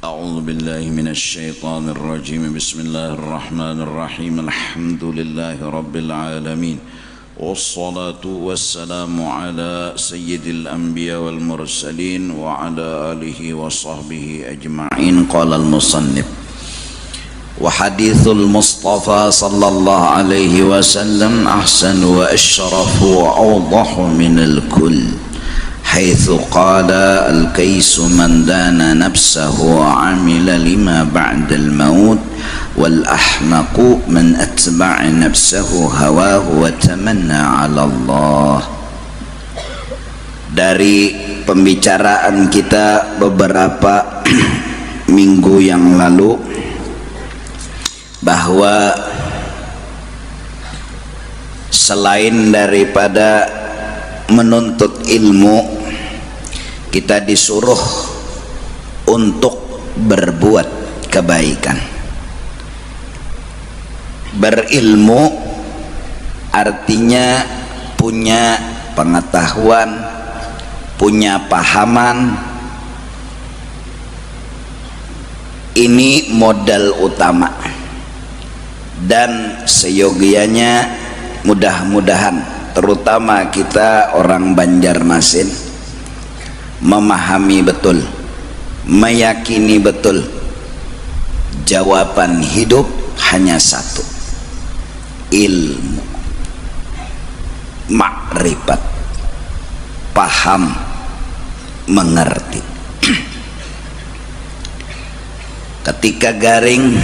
أعوذ بالله من الشيطان الرجيم. بسم الله الرحمن الرحيم. الحمد لله رب العالمين، والصلاة والسلام على سيد الأنبياء والمرسلين وعلى آله وصحبه أجمعين. قال المصنف: وحديث المصطفى صلى الله عليه وسلم أحسن وأشرف وأوضح من الكل، حيث قال: الكيس من دان نفسه وعمل لما بعد الموت، والأحمق من أتبع نفسه هواه وتمنى على الله. Dari pembicaraan kita beberapa minggu yang lalu, bahwa selain daripada menuntut ilmu, kita disuruh untuk berbuat kebaikan. Berilmu artinya punya pengetahuan, punya pahaman. Ini modal utama, dan seyogianya mudah-mudahan terutama kita orang Banjarmasin memahami betul, meyakini betul jawaban hidup hanya satu: ilmu, makrifat, paham, mengerti. Ketika garing,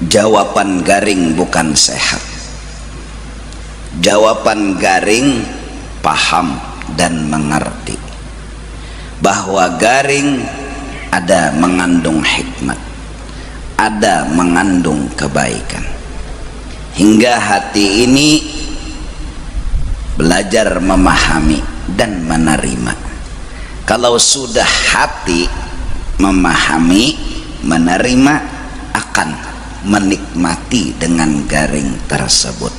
jawaban garing bukan sehat. Jawaban garing paham dan mengerti bahwa garing ada mengandung hikmat, ada mengandung kebaikan, hingga hati ini belajar memahami dan menerima. Kalau sudah hati memahami, menerima, akan menikmati dengan garing tersebut,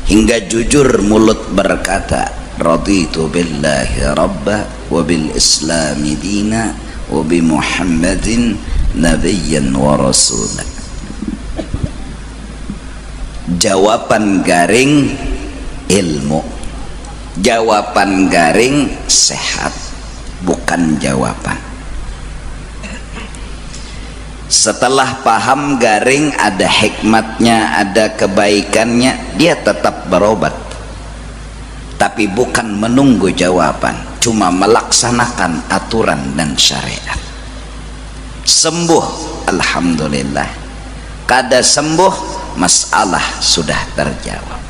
hingga jujur mulut berkata: raditu billahi rabba wa bil islami dina wa bi muhammadin nabiyyan wa rasulah. Jawaban garing ilmu, jawaban garing sehat, bukan jawaban. Setelah paham garing, ada hikmatnya, ada kebaikannya, dia tetap berobat, tapi bukan menunggu jawaban, cuma melaksanakan aturan dan syariat. Sembuh, alhamdulillah. Kada sembuh, masalah sudah terjawab.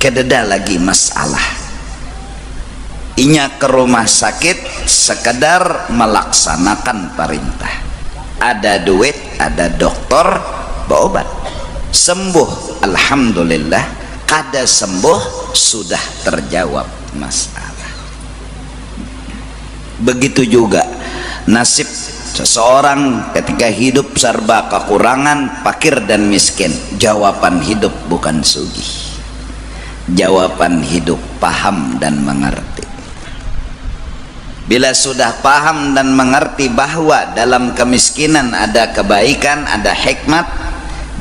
Kededa lagi masalah. Inya ke rumah sakit sekedar melaksanakan perintah. Ada duit, ada dokter, berobat. Sembuh, alhamdulillah. Kada sembuh, sudah terjawab masalah. Begitu juga nasib seseorang ketika hidup serba kekurangan, fakir dan miskin. Jawaban hidup bukan sugih. Jawaban hidup paham dan mengerti. Bila sudah paham dan mengerti bahwa dalam kemiskinan ada kebaikan, ada hikmat,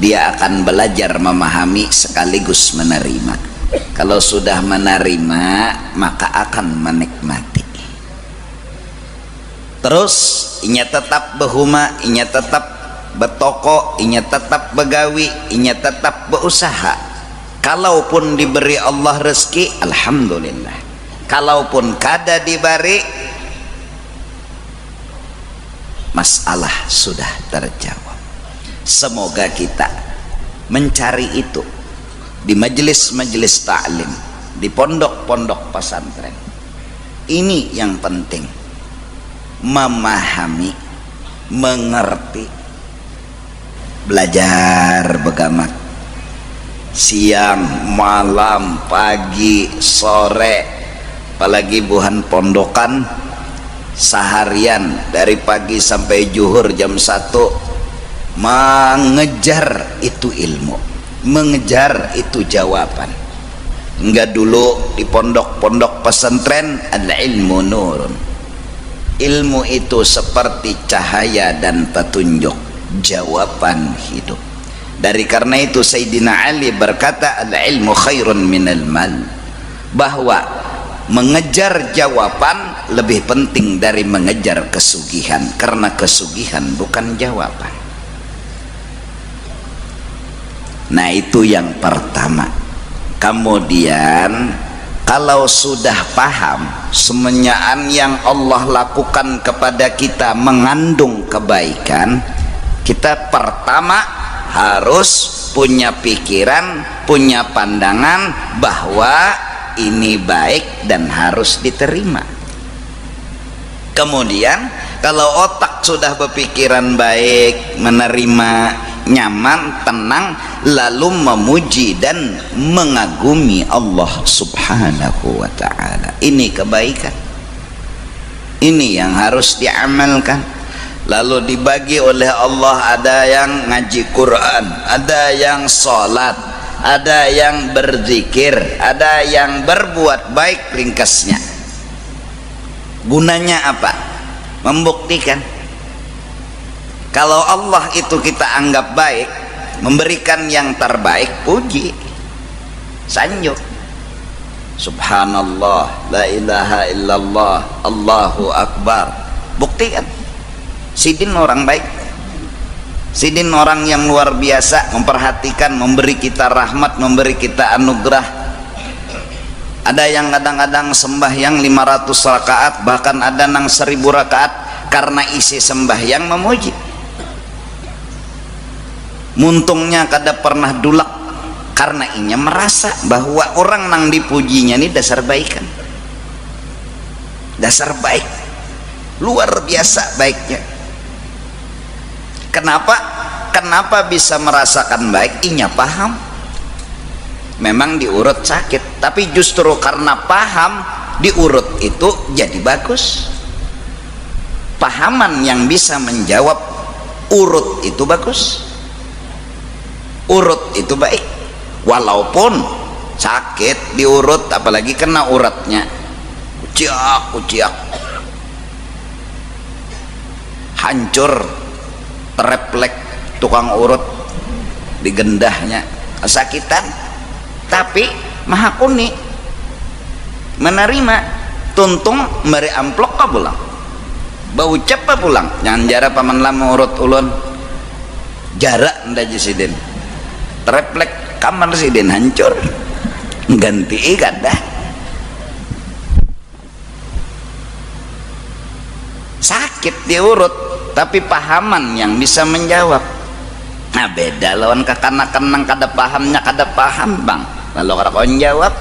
dia akan belajar memahami sekaligus menerima. Kalau sudah menerima, maka akan menikmati. Terus inya tetap behuma, inya tetap betoko, inya tetap begawi, inya tetap berusaha. Kalaupun diberi Allah rezeki, alhamdulillah. Kalaupun kada diberi, masalah sudah terjawab. Semoga kita mencari itu di majelis-majelis ta'lim, di pondok-pondok pesantren. Ini yang penting, memahami, mengerti, belajar begamat siang, malam, pagi, sore, apalagi buhan pondokan seharian dari pagi sampai zuhur jam 1 mengejar itu ilmu, mengejar itu jawaban. Enggak dulu di pondok-pondok pesantren al ilmu nurun, Ilmu itu seperti cahaya dan petunjuk, jawaban hidup. Dari karena itu Sayyidina Ali berkata, al-ilmu khairun minal mal, bahwa mengejar jawaban lebih penting dari mengejar kesugihan, karena kesugihan bukan jawaban. Nah, itu yang pertama. Kemudian kalau sudah paham semuanya yang Allah lakukan kepada kita mengandung kebaikan, kita pertama harus punya pikiran, punya pandangan bahwa ini baik dan harus diterima. Kemudian kalau otak sudah berpikiran baik, menerima, nyaman, tenang, lalu memuji dan mengagumi Allah subhanahu wa ta'ala. Ini kebaikan, ini yang harus diamalkan. Lalu dibagi oleh Allah, ada yang ngaji Quran, ada yang sholat, ada yang berzikir, ada yang berbuat baik. Ringkasnya, gunanya apa? Membuktikan kalau Allah itu kita anggap baik, memberikan yang terbaik, puji, sanjung, subhanallah, la ilaha illallah, Allahu akbar. Buktikan Sidin orang baik, Sidin orang yang luar biasa, memperhatikan, memberi kita rahmat, memberi kita anugerah. Ada yang kadang-kadang sembahyang 500 rakaat, bahkan ada yang 1000 rakaat, karena isi sembahyang memuji. Muntungnya kada pernah dulak, karena inya merasa bahwa orang nang dipujinya ini dasar baikan, dasar baik, luar biasa baiknya. Kenapa bisa merasakan baik? Inya paham. Memang diurut sakit, tapi justru karena paham diurut itu jadi bagus. Pahaman yang bisa menjawab urut itu bagus, urut itu baik. Walaupun sakit diurut, apalagi kena uratnya, kuciak hancur, tereplek tukang urut digendahnya, kesakitan. Tapi maha kuni menerima, tuntung meri amplok ka pulang, bau cepa pulang. Jangan jara paman lama urut ulun jarak ndak Sidin, tereplek kamar Sidin hancur, ganti kada. Sakit diurut, tapi pahaman yang bisa menjawab. Nah, beda lawan kekanakan nang kada pahamnya kada paham bang, lalu kada kau jawab.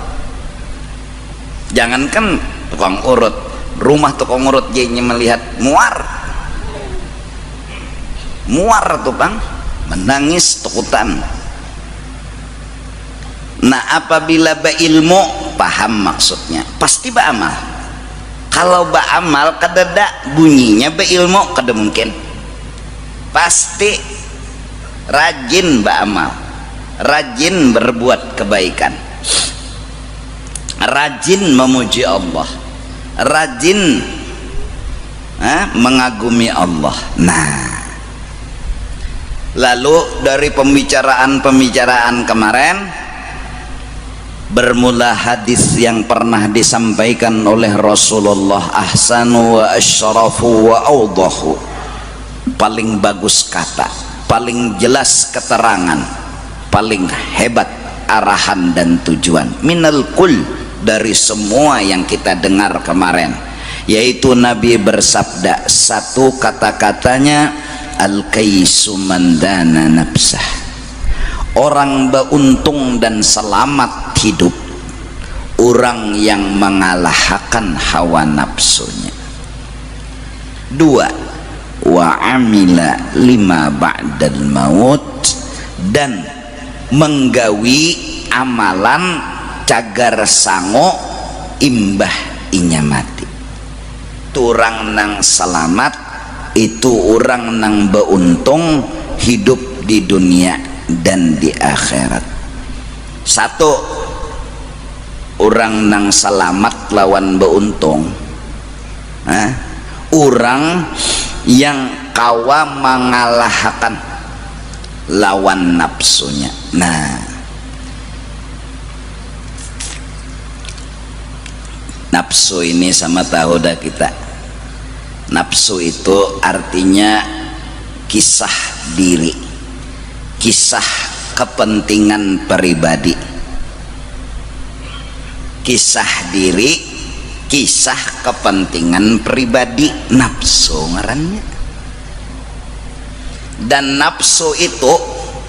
Jangankan tukang urut, rumah tukang urut jadinya melihat muar tuh bang, menangis takutan. Nah, apabila berilmu paham maksudnya, pasti beramal. Kalau beramal kadada bunyinya berilmu kada mungkin. Pasti rajin beramal, rajin berbuat kebaikan, rajin memuji Allah, rajin mengagumi Allah. Nah, lalu dari pembicaraan kemarin bermula hadis yang pernah disampaikan oleh Rasulullah, ahsanu wa asyrafu wa awdahu, paling bagus kata, paling jelas keterangan, paling hebat arahan dan tujuan, minal kul, dari semua yang kita dengar kemarin, yaitu Nabi bersabda, satu kata-katanya, al-kaisu mandana nafsah, orang beruntung dan selamat hidup orang yang mengalahkan hawa nafsunya. Dua, wa amila lima ba'dal maut, dan menggawi amalan cagar sango imbah inya mati. Turang nang selamat itu orang nang beruntung hidup di dunia dan di akhirat. Satu, orang nang selamat lawan beruntung, orang yang kawa mengalahkan lawan nafsunya. Nah, nafsu ini sama tahu dah kita. Nafsu itu artinya kisah diri, kisah kepentingan pribadi, kisah diri, kisah kepentingan pribadi, nafsu ngarannya. Dan nafsu itu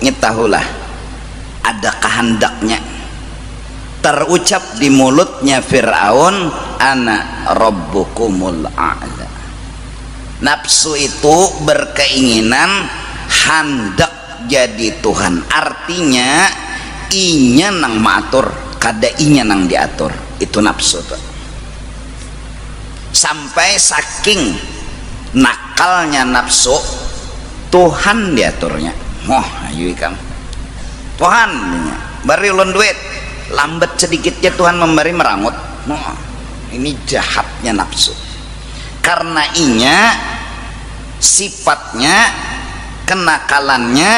ngetahulah ada kehendaknya. Terucap di mulutnya Fir'aun, ana rabbukumul a'la. Nafsu itu berkeinginan hendak jadi Tuhan, artinya inya nang maatur kada inya nang diatur. Itu nafsu tuh. Sampai saking nakalnya nafsu, Tuhan diaturnya. Moh ayo ikam Tuhan bari ulun duit, lambat sedikitnya Tuhan memberi merangut. Moh, ini jahatnya nafsu. Karena inya sifatnya, kenakalannya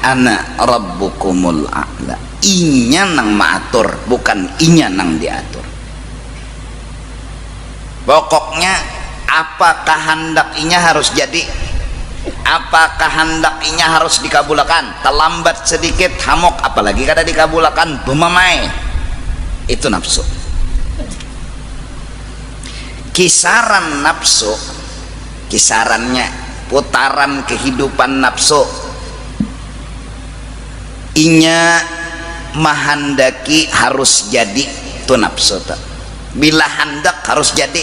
ana rabbukumul a'la, inya nang maatur, bukan inya nang diatur. Pokoknya apa kehendak inya harus jadi, apa kehendak inya harus dikabulkan. Terlambat sedikit hamok, apalagi kada dikabulkan bemamai. Itu nafsu. Kisaran nafsu, kisarannya, putaran kehidupan nafsu, inya mahandaki harus jadi tu nafsu tu. Bila hendak harus jadi,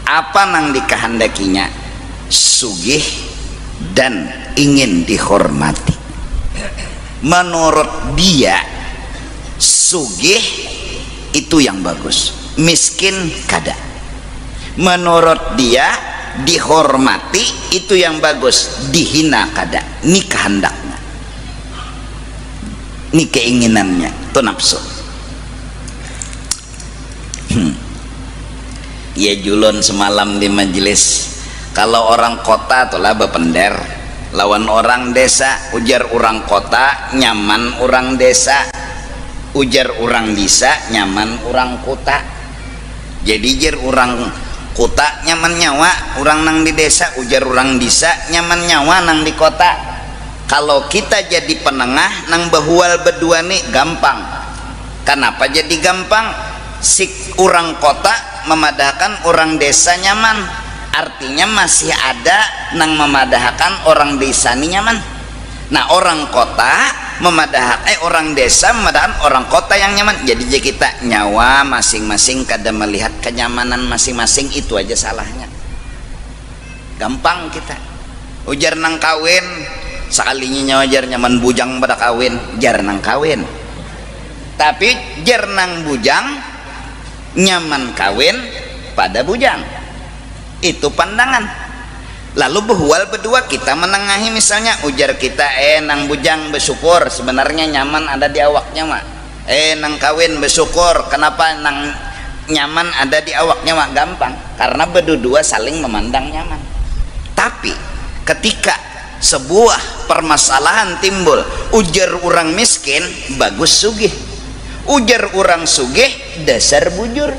apa nang dikehendakinya? Sugih dan ingin dihormati. Menurut dia sugih itu yang bagus, miskin kada. Menurut dia dihormati itu yang bagus, dihina kada. Ini kehendaknya, ini keinginannya, itu nafsu. Ya julun semalam di majelis, kalau orang kota itulah bepender lawan orang desa, ujar orang kota nyaman orang desa, ujar orang desa nyaman orang kota. Jadi jar orang kota nyaman nyawa orang nang di desa, ujar orang desa nyaman nyawa nang di kota. Kalau kita jadi penengah nang bahual berdua nih gampang. Kenapa jadi gampang? Si orang kota memadahkan orang desa nyaman, artinya masih ada nang memadahkan orang desa ini nyaman. Nah orang kota memadahkan orang desa memadahkan orang kota yang nyaman. Jadi kita nyawa masing-masing kada melihat kenyamanan masing-masing, itu aja salahnya. Gampang kita ujar nang kawin, sekalinya nyawa jar nyaman bujang pada kawin, jar nang kawin. Tapi jar nang bujang nyaman kawin pada bujang, itu pandangan. Lalu behual berdua kita menengahi, misalnya ujar kita nang bujang bersyukur, sebenarnya nyaman ada di awaknya mak. Nang kawin bersyukur, kenapa nang nyaman ada di awaknya mak? Gampang, karena berdua saling memandang nyaman. Tapi ketika sebuah permasalahan timbul, ujar orang miskin bagus sugih, ujar orang sugih dasar bujur.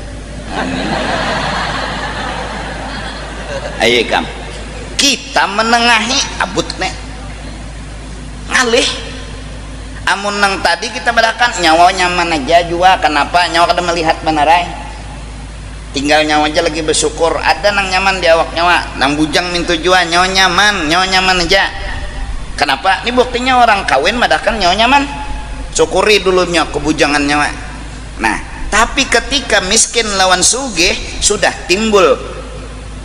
Ayo kam, kita menengahi abut nek ngalih. Amun nang tadi kita badakan nyawa nyaman aja jua, kenapa nyawa kada melihat benarai, tinggal nyawa aja lagi bersyukur. Ada nang nyaman di awak nyawa, nang bujang mintu jua nyawa nyaman aja. Kenapa? Ini buktinya orang kawin badakan nyawa nyaman, syukuri dulunya kebujangan nyawa. Nah tapi ketika miskin lawan sugih sudah timbul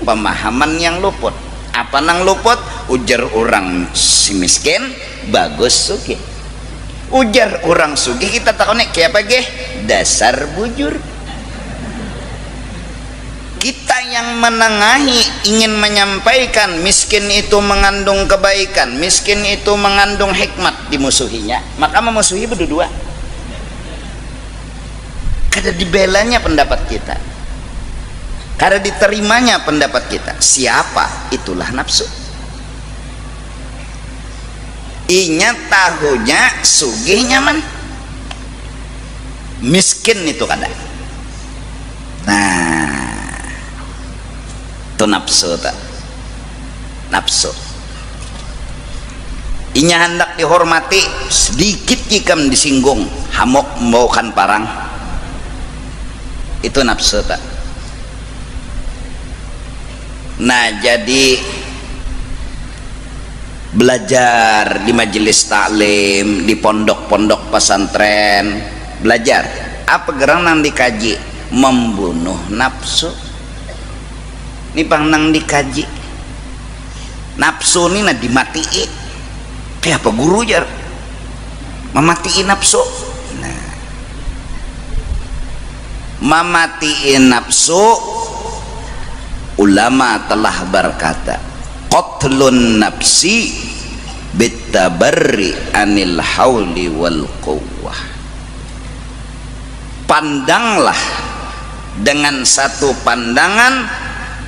pemahaman yang luput. Apa nang luput? Ujar orang si miskin bagus sugih, ujar orang sugih kita takutnya kayak apa geh? Dasar bujur. Kita yang menengahi ingin menyampaikan miskin itu mengandung kebaikan, miskin itu mengandung hikmat, dimusuhinya maka memusuhi berdua. Kada dibelanya pendapat kita. Karena diterimanya pendapat kita, siapa itulah nafsu. Inya tahunya sugih nyaman, miskin itu kada. Nah, itu nafsu tak? Nafsu. Inya hendak dihormati, sedikit jika disinggung, hamok membaukan parang. Itu nafsu tak? Nah, jadi belajar di majelis taklim, di pondok-pondok pesantren, belajar apa gerang nang dikaji, membunuh nafsu. Ini pang nang dikaji nafsu ini nah dimatiin. Kayak apa guru jar mematiin nafsu. Nah, mematiin nafsu, ulama telah berkata, qatlun nafsi bitabarri anil hauli wal quwwah. Pandanglah dengan satu pandangan,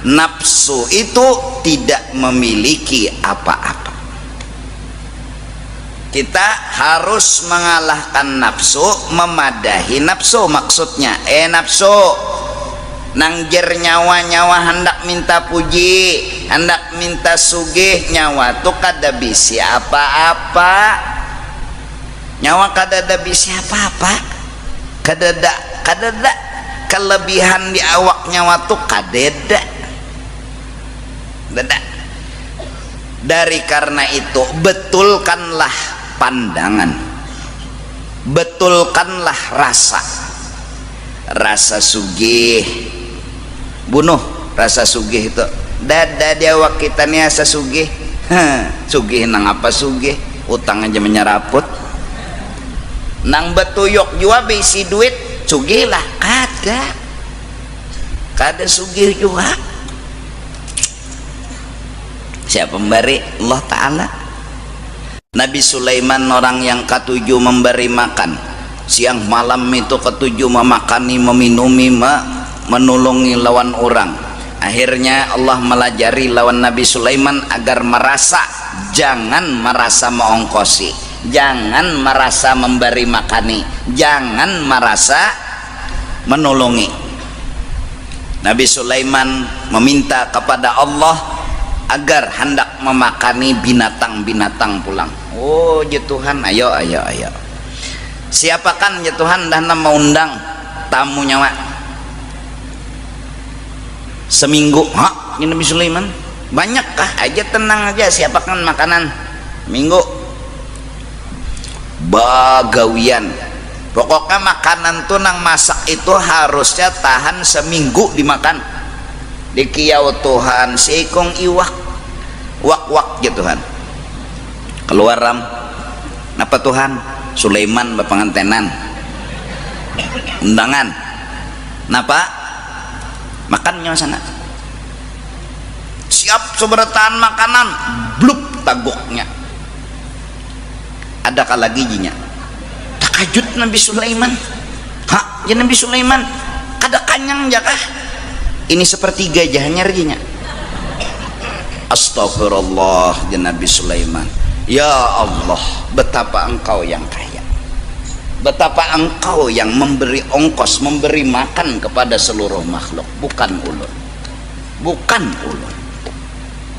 nafsu itu tidak memiliki apa-apa. Kita harus mengalahkan nafsu, memadahi nafsu. Maksudnya nafsu nangjer nyawa hendak minta puji, hendak minta sugih, nyawa tuh kada bisi apa-apa. Nyawa kada ada bisi apa-apa, kadada kelebihan di awak nyawa tuh kadeda. Dari karena itu betulkanlah pandangan, betulkanlah rasa sugih. Bunuh rasa sugih itu. Dada di awak kita nih asa sugih. Sugih nang apa sugih? Utang aja menyeraput. Nang betuyok jua bisi duit, sugih lah. Kada sugih juga. Siapa memberi? Allah Ta'ala. Nabi Sulaiman orang yang ketujuh memberi makan, siang malam itu ketujuh memakani, meminumi, menolongi lawan orang. Akhirnya Allah melajari lawan Nabi Sulaiman agar merasa, jangan merasa mengongkosi, jangan merasa memberi makani, jangan merasa menolongi. Nabi Sulaiman meminta kepada Allah agar hendak memakani binatang-binatang pulang. Oh ya Tuhan, ayo. Siapakan ya Tuhan dah mau undang tamu nyawa seminggu. Ini Nabi Sulaiman banyakkah aja, tenang aja, siapakan makanan minggu bagawian. Pokoknya makanan tuh nang masak itu harusnya tahan seminggu dimakan. Dikiau Tuhan seikong iwak wak ya Tuhan keluar ram napa Tuhan Sulaiman bapangantenan undangan napa makannya sana siap seberatan makanan bluk tagoknya adakah lagi jinya takajut Nabi Sulaiman. Ya Nabi Sulaiman kada kanyang jakah ini sepertiga jahanya reginya. Astagfirullah ya Nabi Sulaiman. Ya Allah, betapa engkau yang kaya, betapa engkau yang memberi ongkos, memberi makan kepada seluruh makhluk, bukan ulun, bukan ulun.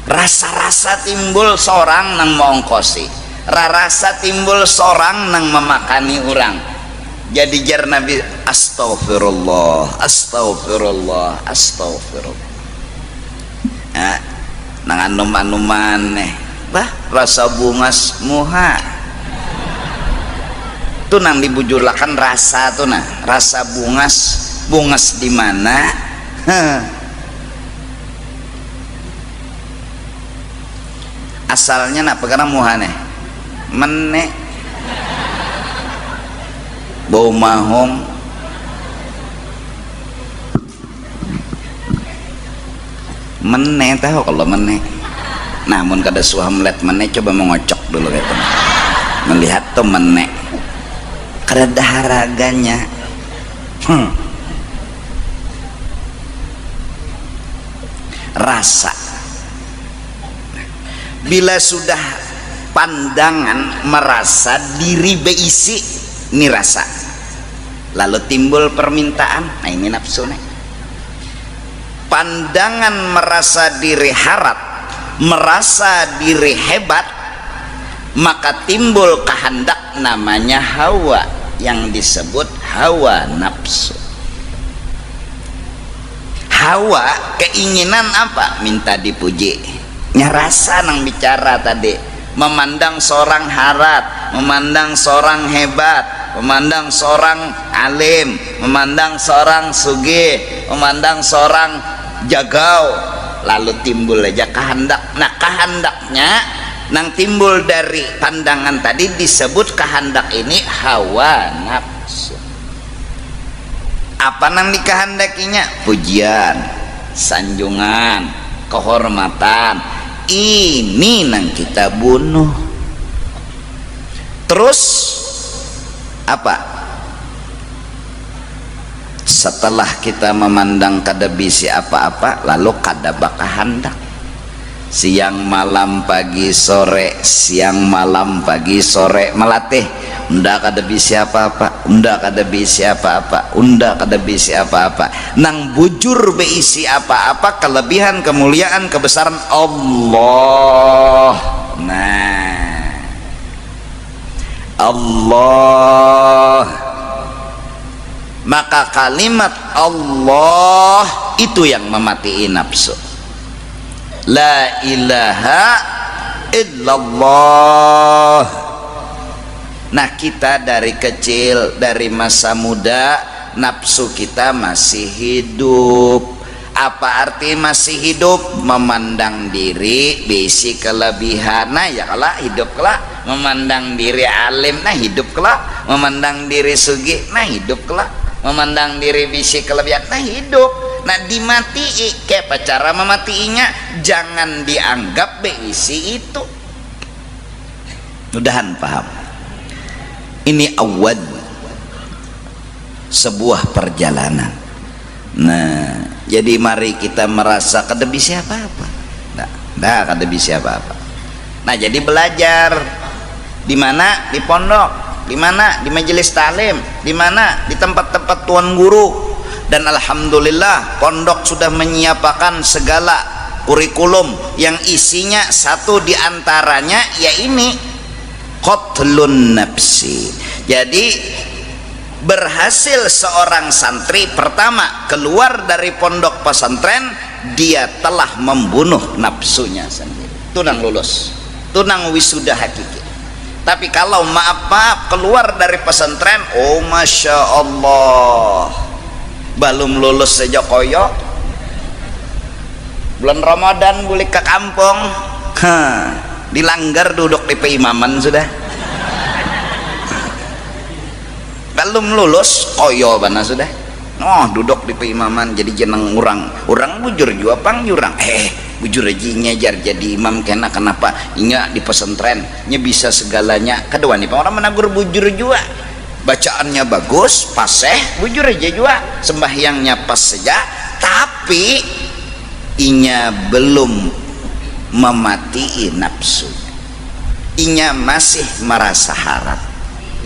Rasa-rasa timbul seorang nang mengongkosi, rasa timbul seorang nang memakani orang. Jadi jar Nabi, astagfirullah, astagfirullah, astagfirullah. Nang anum-anuman bah rasa bungas muha tuh nang dibujulakan rasa tuh nah, rasa bungas di mana? Asalnya napa karena muha menek bau mahong menek tahu kalau menek. Namun kada suah melihat menek, coba mengocok dulu gitu. Melihat tuh menek kada daharaganya. rasa. Bila sudah pandangan merasa diri beisi, ini rasa, lalu timbul permintaan, nah ini nafsu nih. Pandangan merasa diri harap, merasa diri hebat, maka timbul kehendak, namanya hawa, yang disebut hawa nafsu. Hawa keinginan apa? Minta dipuji. Nyarasa nang bicara tadi, memandang seorang harat, memandang seorang hebat, memandang seorang alim, memandang seorang sugih, memandang seorang jagau, lalu timbul aja kehendak. Nah kehendaknya nang timbul dari pandangan tadi disebut kehendak, ini hawa nafsu. Apa nang dikehendakinya? Pujian, sanjungan, kehormatan. Ini nang kita bunuh. Terus apa? Setelah kita memandang kada bisi apa-apa, lalu kada bakahandak. Siang malam pagi sore, siang malam pagi sore melatih, unda kada bisi apa-apa, unda kada bisi apa-apa, unda kada bisi apa-apa. Nang bujur beisi apa-apa, kelebihan, kemuliaan, kebesaran Allah. Nah, Allah, maka kalimat Allah itu yang mematikan nafsu. La ilaha illallah. Nah kita dari kecil, dari masa muda, nafsu kita masih hidup. Apa arti masih hidup? Memandang diri bisi kelebihan, nah ya kalah hidup kelak. Memandang diri alim, nah hidup kelak. Memandang diri sugi, nah hidup kelak. Memandang diri bisi kelebihan, nah hidup. Nah dimatii, kayak apa cara mematiinya? Jangan dianggap beisi itu. Mudahan paham. Ini awal sebuah perjalanan. Nah jadi mari kita merasa kada bisa apa-apa, nah kada bisa apa-apa. Nah jadi belajar di mana? Di pondok, di mana? Di majelis taklim, di mana? Di tempat-tempat tuan guru. Dan alhamdulillah pondok sudah menyiapkan segala kurikulum yang isinya satu diantaranya ya ini qatlun nafsi. Jadi berhasil seorang santri pertama keluar dari pondok pesantren, dia telah membunuh nafsunya sendiri. Itu nang lulus, itu nang wisuda hakiki. Tapi kalau maaf keluar dari pesantren, oh masya Allah, belum lulus saja koyok, bulan Ramadan boleh ke kampung, dilanggar duduk di peimaman sudah. Belum lulus koyo bana sudah. Oh duduk di peimaman jadi jeneng orang bujur juga pang jurang. Bujur aja ngejar jadi imam kena kenapa? Ingat di pesantren nya bisa segalanya. Kedua nih orang menagur bujur juga. Bacaannya bagus, paseh, bujur aja juga, sembahyangnya pas saja, tapi inya belum mematikan nafsunya. Inya masih merasa harap,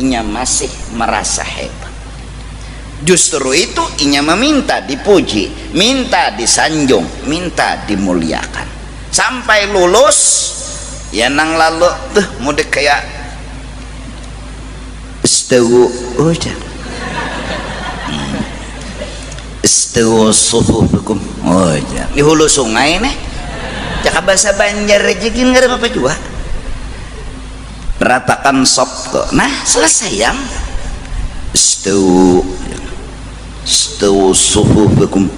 inya masih merasa hebat. Justru itu inya meminta dipuji, minta disanjung, minta dimuliakan. Sampai lulus, ya nang lalu tuh mudah kayak istawu udah istawu sufufukum udah di hulu sungai nih cakap bahasa Banjar rejekin nggak ada apa-apa juga, ratakan sop tuh. Nah selesai yang istawu sufufukum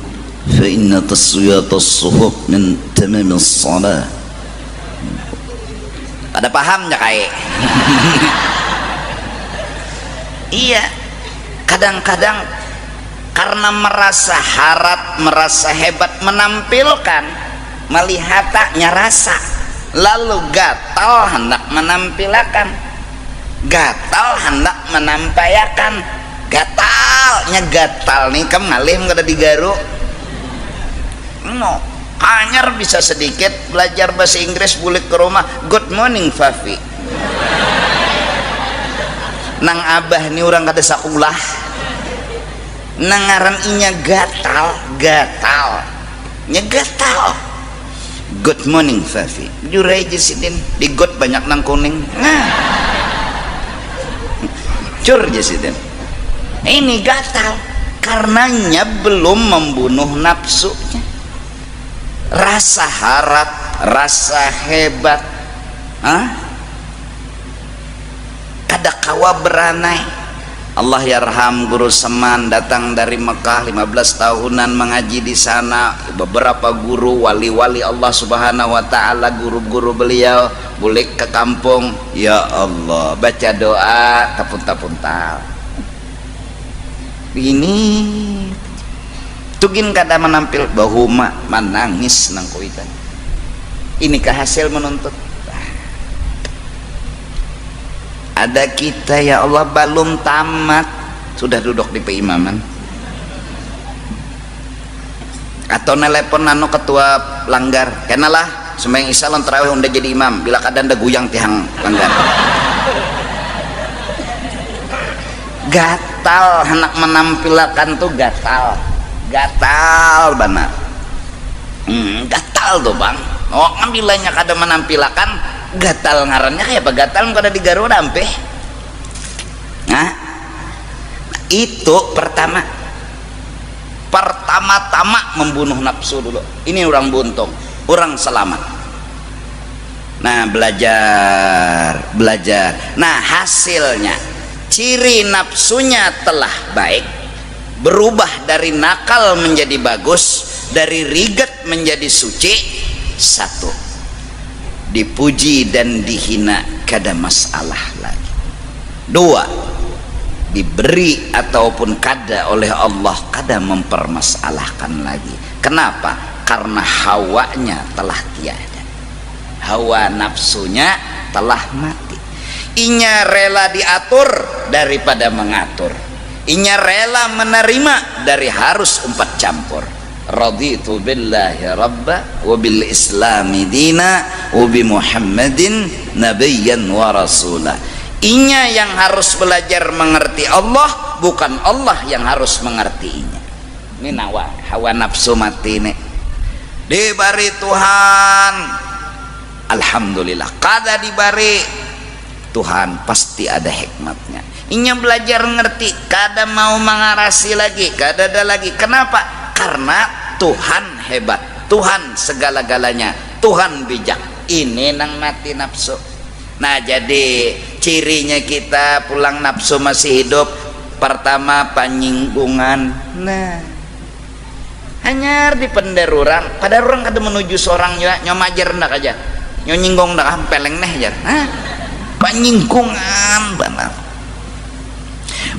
fa inna taswiyatas sufuf min tamamis shalah. Pada paham ya kayak iya, kadang-kadang karena merasa harat, merasa hebat, menampilkan, melihat taknya rasa, lalu gatal hendak menampilkan, gatal hendak menampayakan, gatal nih kamu ngalih nggak ada digaru, no, Anyar bisa sedikit belajar bahasa Inggris, bulik ke rumah, good morning Fafi. Nang abah ni orang kada sakulah, nangaran inya gatal nya gatal. Good morning Fafi, jurai jesidin di got banyak nang kuning. Nah cur jesidin ini gatal karenanya belum membunuh nafsunya, rasa harap, rasa hebat, kada kawa beranai. Allah yarham guru Seman datang dari Mekah 15 tahunan mengaji di sana. Beberapa guru wali-wali Allah Subhanahu wa taala, guru-guru beliau bulik ke kampung, ya Allah baca doa tapun-tapuntal. Ini tugin kada menampil bahuma menangis nang kuitan. Inikah hasil menuntut? Ada kita ya Allah belum tamat sudah duduk di peimaman, atau nelpon nano ketua langgar kenalah sembahyang isya lan tarawih udah jadi imam bila kadang ada guyang tihang langgar. Gatal anak menampilkan tuh gatal benar. Gatal tuh bang. Oh ngambilanya kada menampilkan gatal ngarannya kayak apa gatal kada di Garuda ampe. Nah itu pertama-tama membunuh nafsu dulu. Ini orang buntung, orang selamat. Nah belajar. Nah hasilnya ciri nafsunya telah baik, berubah dari nakal menjadi bagus, dari rigat menjadi suci. Satu, dipuji dan dihina kada masalah lagi. Dua, diberi ataupun kada oleh Allah kada mempermasalahkan lagi. Kenapa? Karena hawanya telah tiada, hawa nafsunya telah mati. Inya rela diatur daripada mengatur, inya rela menerima dari harus umpat campur. Raditu billahi rabba wa bil islami dina wa bi muhammadin nabiyyan wa rasula. Inya yang harus belajar mengerti Allah, bukan Allah yang harus mengerti inya. Ini hawa nafsu mati nih dibari Tuhan, alhamdulillah. Kada dibari Tuhan pasti ada hikmatnya. Inya belajar ngerti, kada mau mengarasi lagi, kada ada lagi. Kenapa? Karena Tuhan hebat, Tuhan segala-galanya, Tuhan bijak. Ini nang mati nafsu. Nah jadi cirinya kita pulang nafsu masih hidup, pertama penyinggungan. Nah hanya di pendar orang, pada orang kada menuju seorang nyomajer ndak aja, nyinggung ndak peleng neh aja. Penyinggungan benar.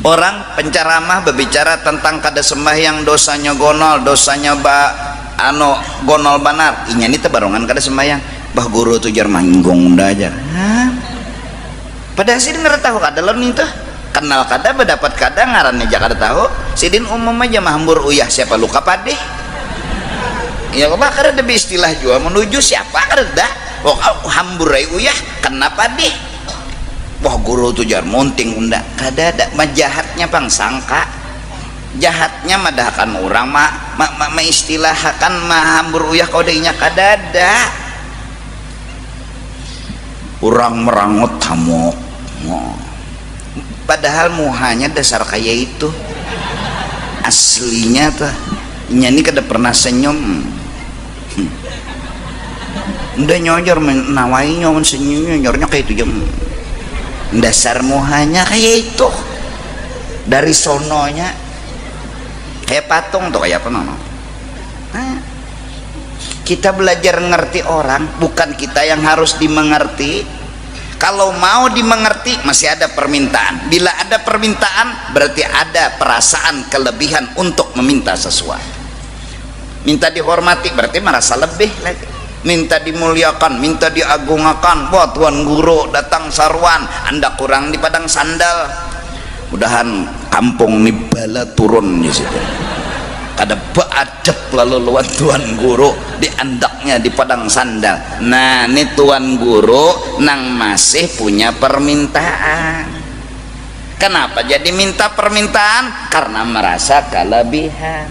Orang penceramah berbicara tentang kada sembahyang dosanya gonol, dosanya gonol banar. Inya ini tebarongan kada sembahyang. Bah guru tu jar manggung unda aja. Pada sidin kada tahu kada lon itu. Kenal kada berdapat kada ngarannya aja kada tahu. Sidin umum aja mahambur uyah siapa luka padeh. Ya Allah kada ada istilah jua menuju siapa kada dah. Oh hambur uyah kenapa deh? Wah guru tu jar monting unda kada ada. Majahatnya pang sangka, jahatnya madahkan orang istilahkan mahambur uyah kau deinya kada ada. Orang merangut hamok, padahal muhanya dasar kaya itu aslinya tuh ini kada pernah senyum. Udah nyoyor menawai nyawan senyumnya nyornya kayak itu jam dasar muhanya kayak itu dari sononya kayak patung tuh kayak apa nono. Nah, kita belajar ngerti orang, bukan kita yang harus dimengerti. Kalau mau dimengerti masih ada permintaan. Bila ada permintaan berarti ada perasaan kelebihan untuk meminta sesuatu. Minta dihormati berarti merasa lebih lagi. Minta dimuliakan, minta diagungkan. Wah tuan guru datang sarwan, anda kurang di padang sandal. Mudahan kampung nih bala turun di situ. Kada beadab lalu luan tuan guru di andaknya di padang sandal. Nah ini tuan guru nang masih punya permintaan. Kenapa jadi minta permintaan? Karena merasa kelebihan.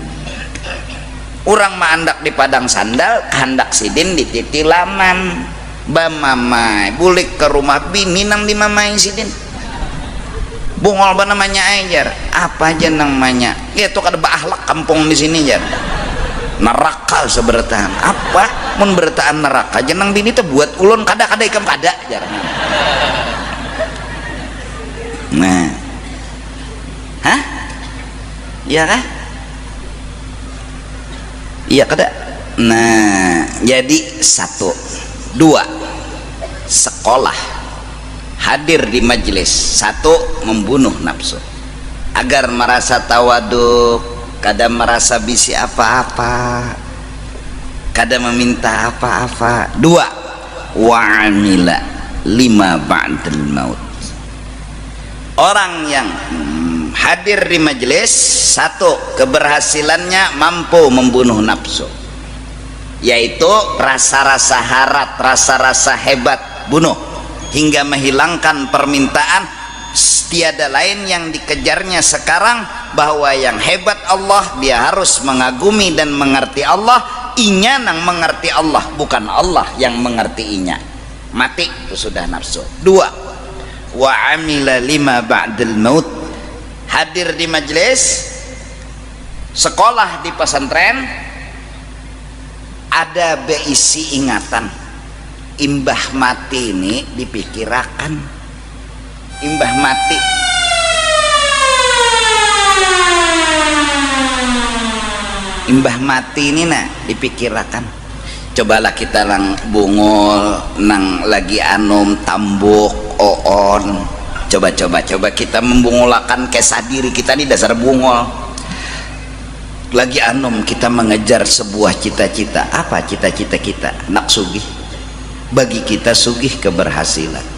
Orang mandak di padang sandal hendak sidin di titilaman bamamai bulik ke rumah bini nang di mamai sidin bungol ba namanya ajar apa aja namanya ya tuh kada baakhlak kampung di sini jar neraka sebertaan apa mun bertaan neraka jenang bini tuh buat ulun kada ikam kada jar. Nah hah iya kah iya kada. Nah jadi satu dua sekolah hadir di majelis satu membunuh nafsu agar merasa tawaduk kada merasa bisi apa-apa kada meminta apa-apa. Dua wa'amila lima ba'dal maut orang yang hadir di majelis satu keberhasilannya mampu membunuh nafsu yaitu rasa-rasa harat rasa-rasa hebat bunuh hingga menghilangkan permintaan. Tiada lain yang dikejarnya sekarang bahwa yang hebat Allah dia harus mengagumi dan mengerti Allah inya nang mengerti Allah bukan Allah yang mengerti inya mati itu sudah nafsu. Dua wa amila lima ba'dal maut hadir di majelis sekolah di pesantren ada beisi ingatan imbah mati ini dipikirakan imbah mati ini nah dipikirakan. Cobalah kita nang bungul nang lagi anum tambuk oon coba kita membungulakan kesah diri kita di dasar bungul lagi anum kita mengejar sebuah cita-cita. Apa cita-cita kita? Nak sugih. Bagi kita sugih keberhasilan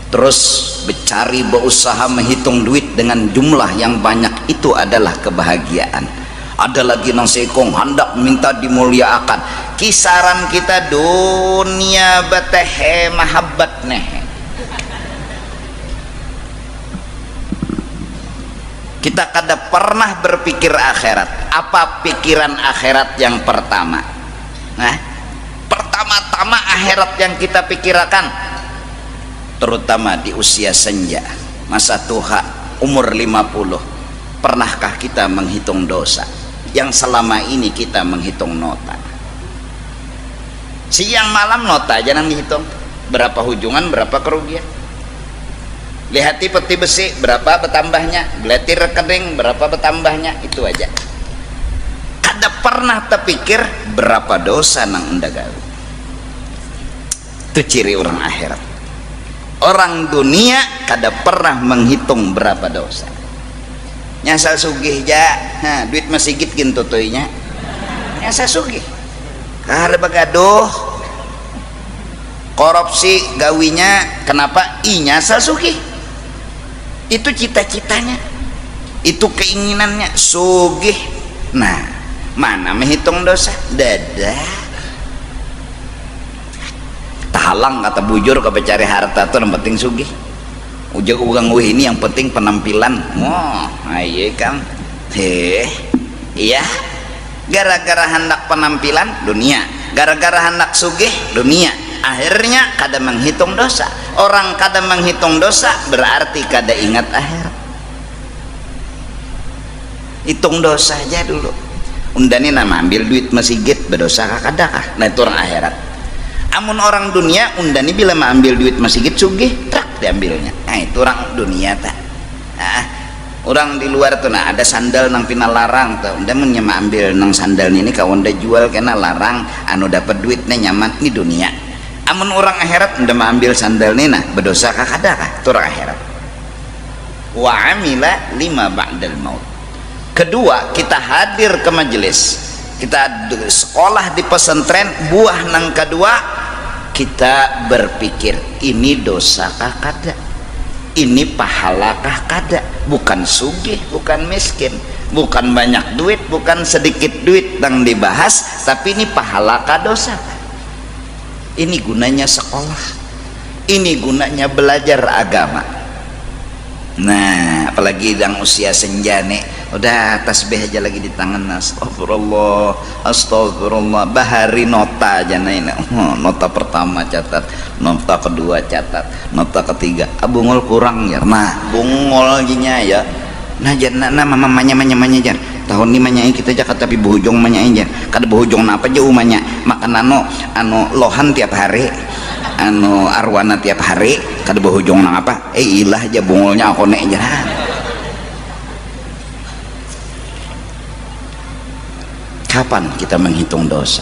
terus bercari berusaha menghitung duit dengan jumlah yang banyak itu adalah kebahagiaan. Ada lagi nang sekong hendak minta dimuliakan kisaran kita dunia batehe mahabbat nehe. Kita kada pernah berpikir akhirat. Apa pikiran akhirat yang pertama? Nah, pertama-tama akhirat yang kita pikirkan terutama di usia senja masa tuha umur 50 pernahkah kita menghitung dosa yang selama ini kita menghitung nota? Siang malam nota jangan dihitung berapa hujungan berapa kerugian. Lihati peti besi berapa bertambahnya, geleti rekening berapa bertambahnya, itu aja. Kada pernah terpikir berapa dosa nang unda gawe. Itu ciri orang akhirat. Orang dunia kada pernah menghitung berapa dosa. Nyasa sugih ja, nah, duit masih git gintu toynya. Nyasa sugih. Kada bagaduh. Korupsi gawinya kenapa? Nyasa sugih. Itu cita-citanya, itu keinginannya sugih. Nah mana menghitung dosa? Dadah tahalang kata bujur ke cari harta tuh yang penting sugih ujung ugang ini yang penting penampilan. Oh ayo kan iya gara-gara hendak penampilan dunia gara-gara hendak sugih dunia akhirnya kada menghitung dosa. Orang kada menghitung dosa berarti kada ingat akhirat. Hitung dosa aja dulu. Undani nama ambil duit masjid berdosa kada kah? Nah itu orang akhirat. Amun orang dunia undani bila ambil duit masjid sugih trak diambilnya. Nah itu orang dunia tak. Nah, orang di luar tuh nah ada sandal nang pina larang tuh. Unda mun ambil nang sandal ini kawan dah jual kena larang anu dapat duitnya nyaman di dunia. Amun orang akhirat unda ambil sandal nina berdosa kah kada kah? Itu orang akhirat. Wa amila lima ba'dal maut. Kedua, kita hadir ke majelis, kita sekolah di pesantren, buah nang kedua kita berpikir ini dosa kah kada, ini pahala kah kada, bukan sugih bukan miskin, bukan banyak duit, bukan sedikit duit yang dibahas, tapi ini pahala ka dosa. Ini gunanya sekolah, ini gunanya belajar agama. Nah, apalagi yang usia senja nih, udah tasbih aja lagi di tangan, astagfirullah, astagfirullah, bahari nota aja nih. Nota pertama catat, nota kedua catat, nota ketiga bungol kurang ya, nah bungol jinya ya, nah jangan mamanya jar tahun ini manyai kita jakat tapi buhujung manyai jar kada buhujung apa jauh manya makan anu lohan tiap hari, anu arwana tiap hari kada berhujung nang apa ilah aja bungolnya aku nek aja. Kapan kita menghitung dosa?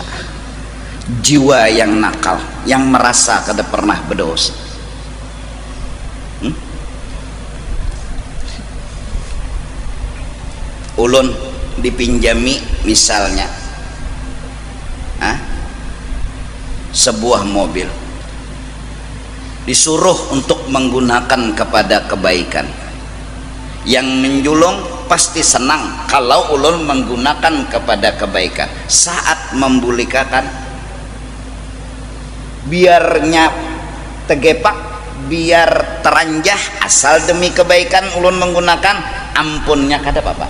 Jiwa yang nakal, yang merasa kada pernah berdosa, ulun dipinjami misalnya sebuah mobil, disuruh untuk menggunakan kepada kebaikan. Yang menjulung pasti senang kalau ulun menggunakan kepada kebaikan. Saat membulikakan, biarnya tegepak, biar teranjah, asal demi kebaikan ulun menggunakan, ampunnya kada apa-apa.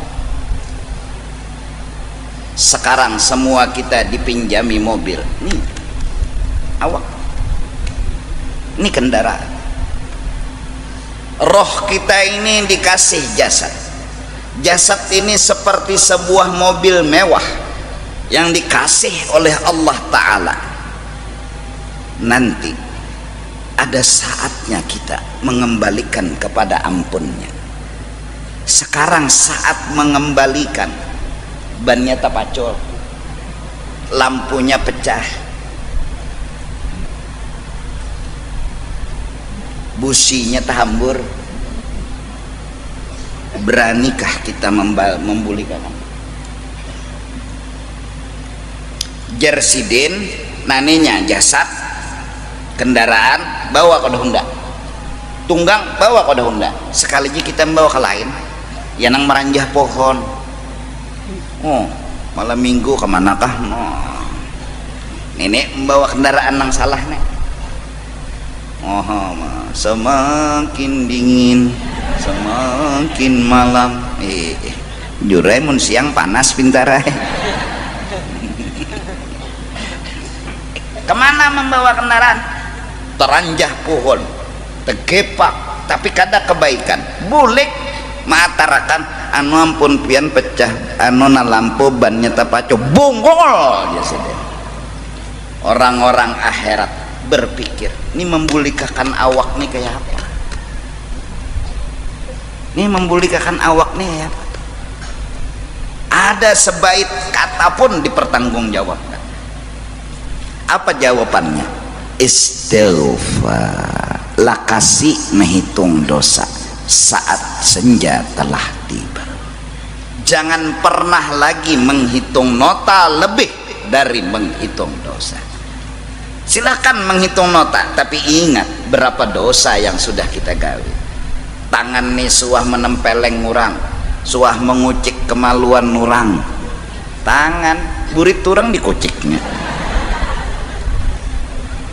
Sekarang semua kita dipinjami mobil nih, awak ini kendaraan. Roh kita ini dikasih jasad. Jasad ini seperti sebuah mobil mewah yang dikasih oleh Allah Ta'ala. Nanti ada saatnya kita mengembalikan kepada ampunnya. Sekarang saat mengembalikan, bannya tapacol, lampunya pecah, businya terhambur, beranikah kita membulikan? Jersidin naninya jasad kendaraan bawa ke Honda, tunggang bawa ke Honda, sekali aja kita membawa ke lain ya nang meranjah pohon. Oh, malam minggu kemanakah? Oh, nenek membawa kendaraan nang salah nek. Oh, semakin dingin semakin malam. Juraimun siang panas pintar. Kemana membawa kendaraan? Teranjah pohon, tegepak, tapi kada kebaikan. Bulik matarakan anu ampun pian pecah, anu na lampu bannya tapaco bonggol ya sudah. Orang-orang akhirat berpikir, ini membulikakan awak nih kayak apa? Ini membulikakan awak nih kayak apa? Ada sebaik kata pun dipertanggungjawabkan. Apa jawabannya? Istighfar. Lakasi menghitung dosa saat senja telah tiba. Jangan pernah lagi menghitung nota lebih dari menghitung dosa. Silakan menghitung nota, tapi ingat berapa dosa yang sudah kita gawe. Tangan nih suah menempeleng ngurang, suah mengucik kemaluan nurang. Tangan burit turang dikuciknya.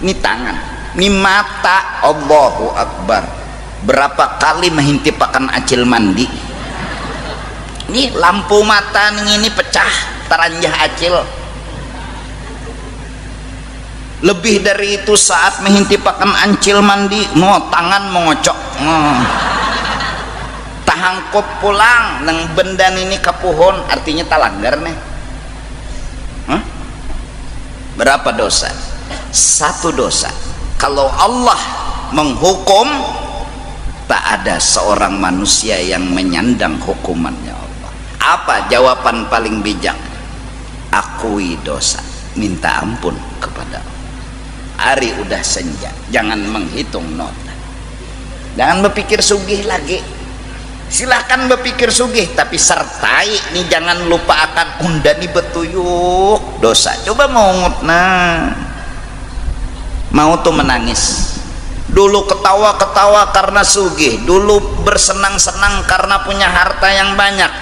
Ini tangan, ini mata, Allahu Akbar. Berapa kali menghintipakan acil mandi. Ini lampu mata ini pecah, teranjah acil. Lebih dari itu saat menghintipakan ancil mandi, tangan mengocok. Tahangkop pulang nang benda ini ke pohon, artinya talanggar nih. Berapa dosa? Satu dosa. Kalau Allah menghukum, tak ada seorang manusia yang menyandang hukumannya Allah. Apa jawaban paling bijak? Akui dosa, minta ampun kepada Allah. Hari udah senja, jangan menghitung nota, jangan berpikir sugih lagi. Silahkan berpikir sugih, tapi sertai nih, jangan lupa akan undani betuyuk dosa. Coba mau tuh menangis dulu, ketawa-ketawa karena sugih, dulu bersenang-senang karena punya harta yang banyak.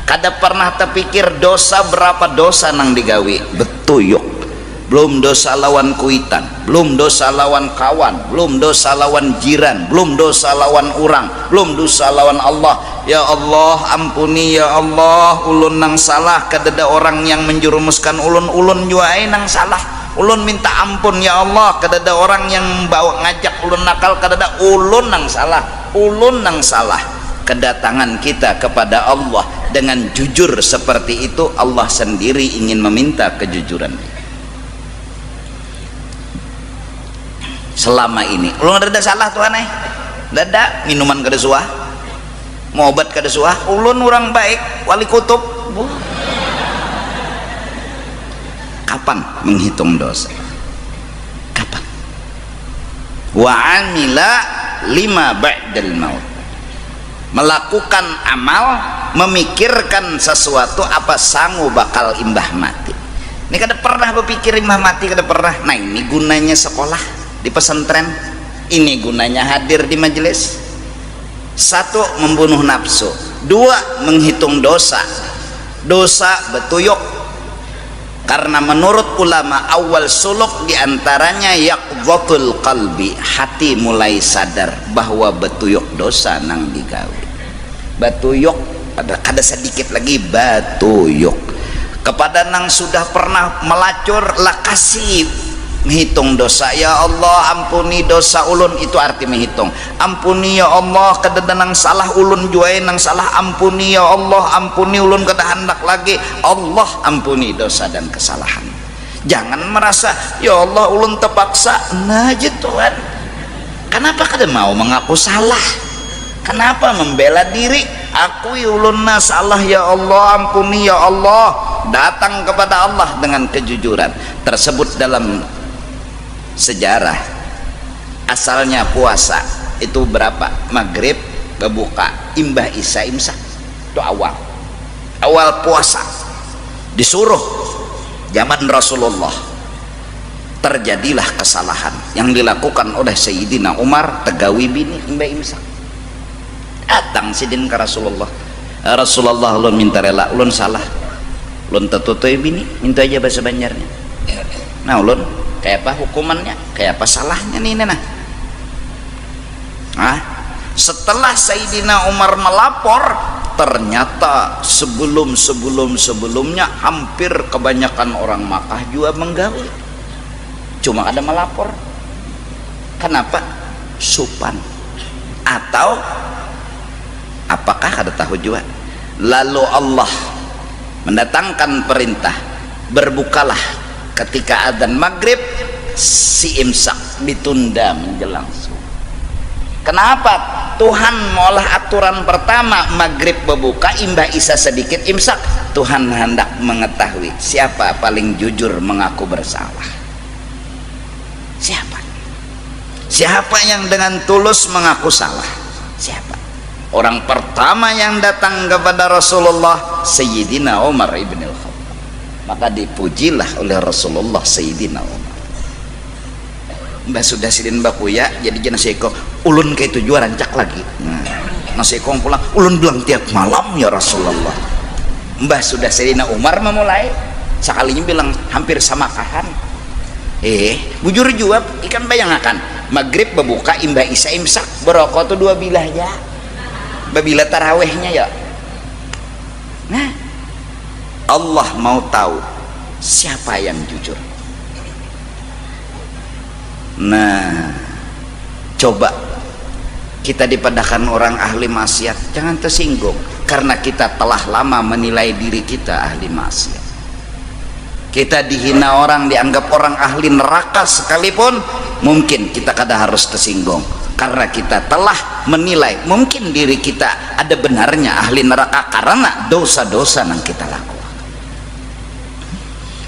kada pernah terpikir dosa berapa dosa nang digawi betuyuk, belum dosa lawan kuitan, belum dosa lawan kawan, belum dosa lawan jiran, belum dosa lawan orang, belum dosa lawan Allah. Ya Allah ampuni ya Allah, ulun nang salah, kadada orang yang menjerumuskan ulun juai nang salah, ulun minta ampun ya Allah, kadada orang yang bawa ngajak ulun nakal, kadada ulun nang salah, ulun nang salah. Kedatangan kita kepada Allah dengan jujur seperti itu, Allah sendiri ingin meminta kejujuran. Selama ini ulun ada salah Tuhan dada minuman kada suah, mau obat kada suah, ulun orang baik wali kutub. Kapan menghitung dosa? Kapan? Wa amila lima ba'dal maut, melakukan amal, memikirkan sesuatu apa sangu bakal imbah mati. Ini kada pernah berpikir imbah mati, kada pernah. Nah ini gunanya sekolah di pesantren, ini gunanya hadir di majelis. Satu, membunuh nafsu. Dua, menghitung dosa. Dosa betuyuk, karena menurut ulama awal suluk diantaranya yaqdhatul qalbi, hati mulai sadar bahwa betuyuk dosa nang digawe. Betuyuk ada sedikit lagi betuyuk kepada nang sudah pernah melacur lah kasih menghitung dosa. Ya Allah ampuni dosa ulun, itu arti menghitung. Ampuni ya Allah kada nang salah ulun juai nang salah, ampuni ya Allah, ampuni ulun kada hendak lagi. Allah ampuni dosa dan kesalahan. Jangan merasa ya Allah ulun terpaksa. Nah Tuhan, kenapa kada mau mengaku salah? Kenapa membela diri? Akui ulun na salah ya Allah, ampuni ya Allah. Datang kepada Allah dengan kejujuran. Tersebut dalam sejarah. Asalnya puasa itu berapa? Maghrib berbuka, imbah isya imsak, itu awal puasa. Disuruh zaman Rasulullah, terjadilah kesalahan yang dilakukan oleh Sayyidina Umar, tegawi bini imbah imsak. Datang sidin ke Rasulullah, Rasulullah ulun minta rela, ulun salah, ulun tetutui bini, minta aja bahasa Banjarnya. Nah ulun kayak apa hukumannya, kayak apa salahnya nih nah. Setelah Sayyidina Umar melapor, ternyata sebelumnya hampir kebanyakan orang Makkah juga menggaul, cuma ada melapor. Kenapa? Supan atau apakah ada tahu juga? Lalu Allah mendatangkan perintah, berbukalah ketika adzan maghrib, si imsak ditunda menjelang subuh. Kenapa? Tuhan mengolah aturan pertama maghrib berbuka, imbah isya sedikit imsak. Tuhan hendak mengetahui siapa paling jujur mengaku bersalah. Siapa yang dengan tulus mengaku salah? Siapa? Orang pertama yang datang kepada Rasulullah Sayyidina Umar ibn al-Khattab. Maka dipujilah oleh Rasulullah Sayyidina Umar. Mbak sudah sidin mbak kuya jadi jana seko ulun ke itu juara rancak lagi. Nasi kong pulang ulun bilang tiap malam ya Rasulullah. Mbah sudah Sayyidina Umar memulai sekalinya bilang hampir sama kahan. Bujur juga ikan bayangkan maghrib berbuka, imbah isya imsak, berokok tuh 2 bilah ya, babila tarawehnya ya. Nah Allah mau tahu siapa yang jujur. Nah coba kita dipadahkan orang ahli maksiat, jangan tersinggung karena kita telah lama menilai diri kita ahli maksiat. Kita dihina orang, dianggap orang ahli neraka sekalipun, mungkin kita kada harus tersinggung karena kita telah menilai mungkin diri kita ada benarnya ahli neraka karena dosa-dosa yang kita lakukan.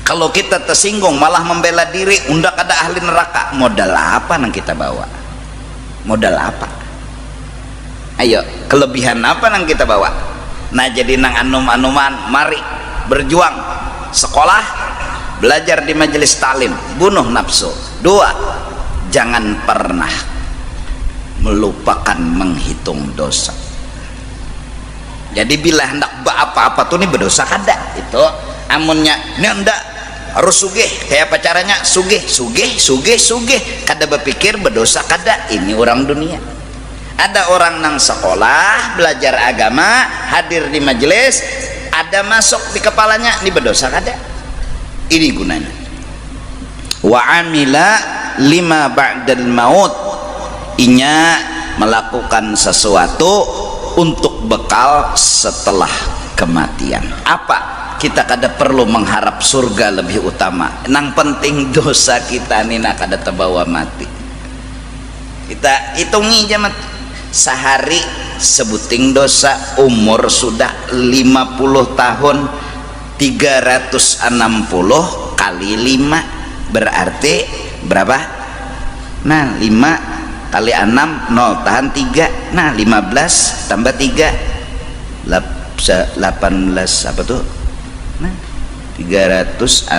Kalau kita tersinggung malah membela diri, undak ada ahli neraka, modal apa yang kita bawa? Modal apa? Ayo, kelebihan apa yang kita bawa? Nah jadi nang anum-anuman, mari berjuang, sekolah, belajar di majelis talim, bunuh nafsu. 2, jangan pernah melupakan menghitung dosa. jadi bila hendak apa-apa tuh nih berdosa kada itu amunnya ini hendak harus sugih kayak apa caranya sugih kada berpikir berdosa kada. Ini orang dunia. Ada orang nang sekolah belajar agama hadir di majelis ada masuk di kepalanya ini berdosa kada. Ini gunanya wa amila lima ba'dal maut, inya melakukan sesuatu untuk bekal setelah kematian. Apa? Kita kada perlu mengharap surga lebih utama, nang penting dosa kita nih nak kada terbawa mati. Kita hitungi jamat sehari sebuting dosa, umur sudah 50 tahun 360 kali 5 berarti berapa? Nah 5 kali 6 0 tahan 3, nah 15 tambah 3 18 apa tuh? Nah 360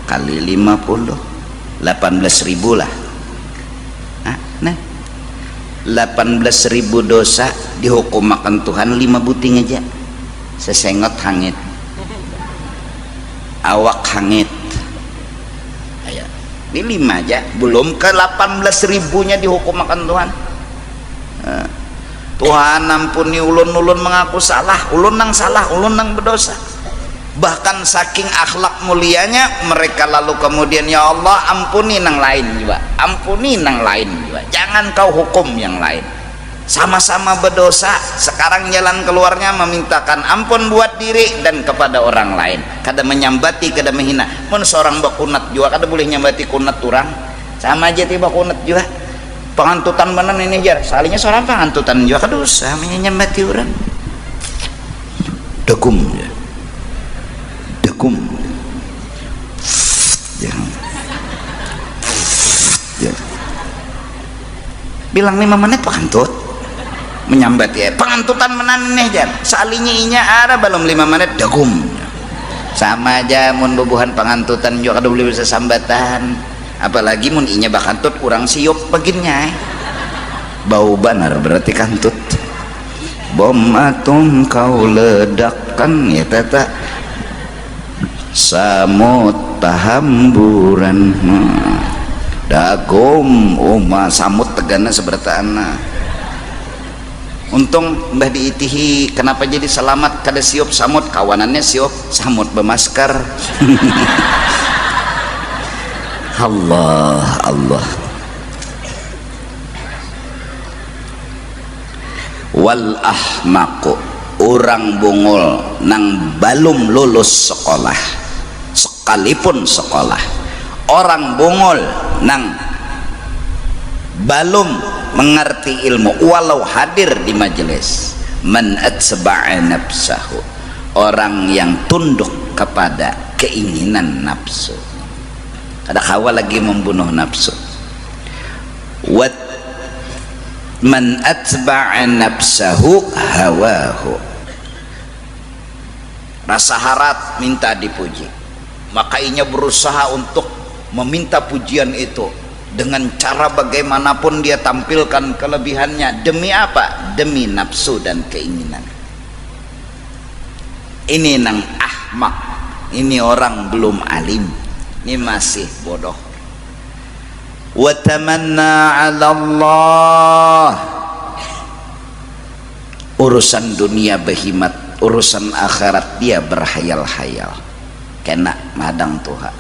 kali 50 18.000 lah. Nah 18.000 dosa dihukum makan Tuhan 5 buting aja. Sesengot hangit, awak hangit. Ayo, ini 5 aja belum ke 18.000-nya dihukum makan Tuhan. Tuhan ampuni ulun mengaku salah, ulun nang berdosa. Bahkan saking akhlak mulianya mereka lalu kemudian ya Allah ampuni nang lain juga, jangan kau hukum yang lain. Sama-sama berdosa, sekarang jalan keluarnya memintakan ampun buat diri dan kepada orang lain. Kada menyambati, kada menghina. Mun seorang bakunat juga kada boleh nyambati kunat orang, sama aja tiba kunat juga pangantutan benan ini jar salinya seorang pangantutan juga kada usah menyambati orang. Degum ya, degum ya. Bilang 5 menit pangantut menyambat ya pangantutan menan nih jar salinya inya ada belum 5 menit degum. Sama aja mun bubuhan pangantutan juga kada boleh bisa sambatan, apalagi mun inya bakantut kurang siup baginnya bau banar berarti kantut. Bom atom kau ledakkan ya tata samut tahamburan dagom uma samut tegana sebertana. Untung mbah diitihi kenapa jadi selamat kada siup samut, kawanannya siup samut bermasker. Allah wal ahmaqu, orang bungul nang balum lulus sekolah sekalipun sekolah, orang bungul nang balum mengerti ilmu walau hadir di majelis. Man atsba'a nafsahu, orang yang tunduk kepada keinginan nafsu, kada kawa lagi membunuh nafsu. Wat man atba'a nafsahu hawahu, rasa harap minta dipuji, maka ianya berusaha untuk meminta pujian itu dengan cara bagaimanapun dia tampilkan kelebihannya. Demi apa? Demi nafsu dan keinginan. Ini nang ahmak, ini orang belum alim, ini masih bodoh. Wa tamanna 'ala Allah, urusan dunia behimat, urusan akhirat dia berhayal-hayal. Kena mahadang Tuhan,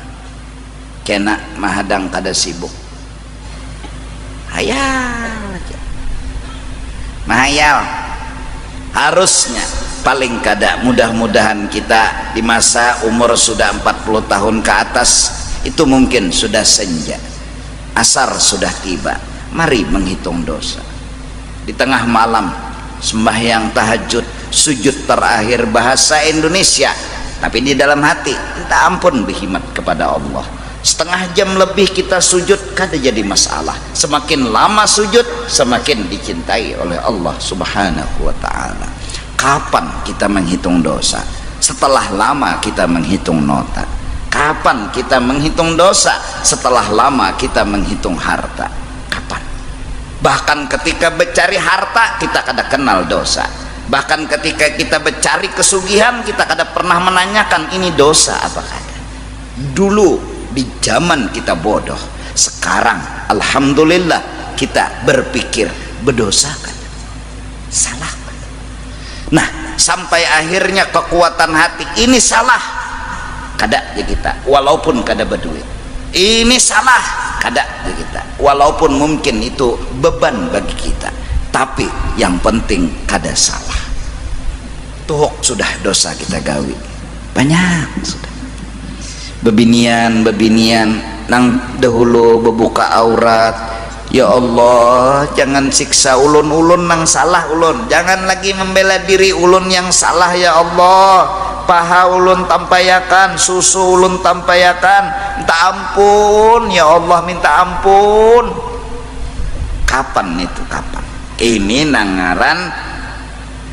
kena mahadang kada sibuk, hayal aja, mahayal. Harusnya paling kada, mudah-mudahan kita di masa umur sudah 40 tahun ke atas itu mungkin sudah senja, asar sudah tiba, mari menghitung dosa. Di tengah malam sembahyang tahajud, sujud terakhir bahasa Indonesia, tapi di dalam hati minta ampun berkhidmat kepada Allah. Setengah jam lebih kita sujud kada jadi masalah. Semakin lama sujud semakin dicintai oleh Allah Subhanahu wa ta'ala. Kapan kita menghitung dosa? Setelah lama kita menghitung nota. Kapan kita menghitung dosa? Setelah lama kita menghitung harta. Kapan? Bahkan ketika mencari harta kita kada kenal dosa. Bahkan ketika kita mencari kesugihan, kita kada pernah menanyakan ini dosa apa kada. Dulu di zaman kita bodoh, sekarang alhamdulillah kita berpikir berdosa kan, salah kan. Nah, sampai akhirnya kekuatan hati ini salah kada ya kita, walaupun kada berduit. Ini salah kada ya kita, walaupun mungkin itu beban bagi kita, tapi yang penting kada salah. Tuhuk sudah dosa kita gawi banyak sudah. Bebinian nang dahulu bebuka aurat, ya Allah jangan siksa ulun nang salah ulun, jangan lagi membela diri ulun yang salah ya Allah. Paha ulun tampayakan, susu ulun tampayakan, minta ampun ya Allah, minta ampun. Kapan itu, kapan? Ini nangaran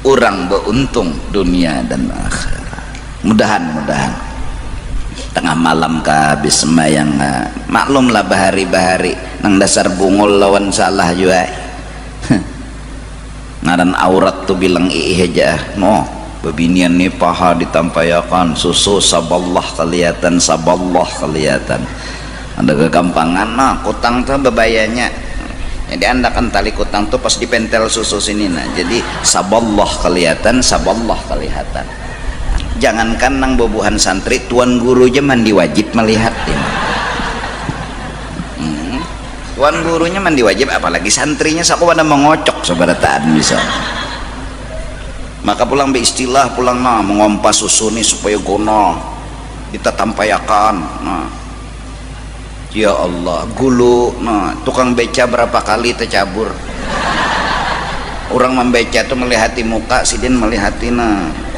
orang beruntung dunia dan akhirat. Mudahan tengah malam ka habis sembahyang, maklum lah bahari nang dasar bungul lawan salah juga. Ngaran aurat tuh bilang aja no, bebinian nih paha ditampayakan, susu saballah kelihatan, ada kegampangan. Nah kutang tuh bebayanya, jadi anda kan tali kutang tuh pas dipentel susu sini, nah jadi saballah kelihatan. Jangankan nang bobohan santri, tuan guru aja mandi wajib melihat ini. Tuan gurunya mandi wajib, apalagi santrinya saku pada mengocok sebarataan bisa. Maka pulang beristilah, pulang nah mengompas susu nih supaya gono kita tampayakan. Nah ya Allah, gulu nah tukang beca berapa kali tercabur. Orang membeca tuh melihati muka, sidin melihati nah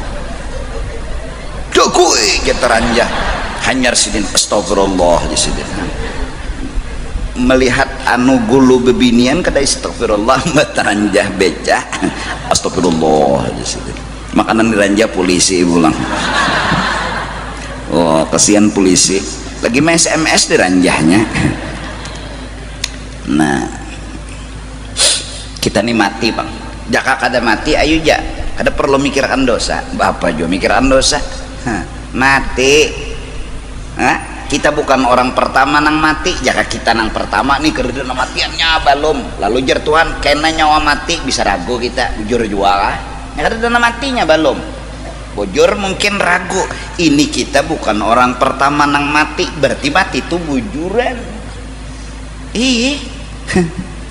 jokui jataranjah hanyar sidin astagfirullah di sidin melihat anu gulu bebinian kada astagfirullah bataranjah beca astagfirullah di sidin makanan diranjah polisi pulang. Oh kasihan polisi lagi main SMS diranjahnya. Nah kita nih mati bang, jaka kada mati ayo ja kada perlu mikirkan dosa. Bapak juga mikirkan dosa. Mati. Kita bukan orang pertama nang mati, jaka kita nang pertama nih kerja nang matiannya belum. Lalu jer Tuhan kena nyawa mati bisa ragu kita bujur jual lah. Ya kerja nang matinya belum. Bujur mungkin ragu. Ini kita bukan orang pertama nang mati, berarti mati itu bujuran.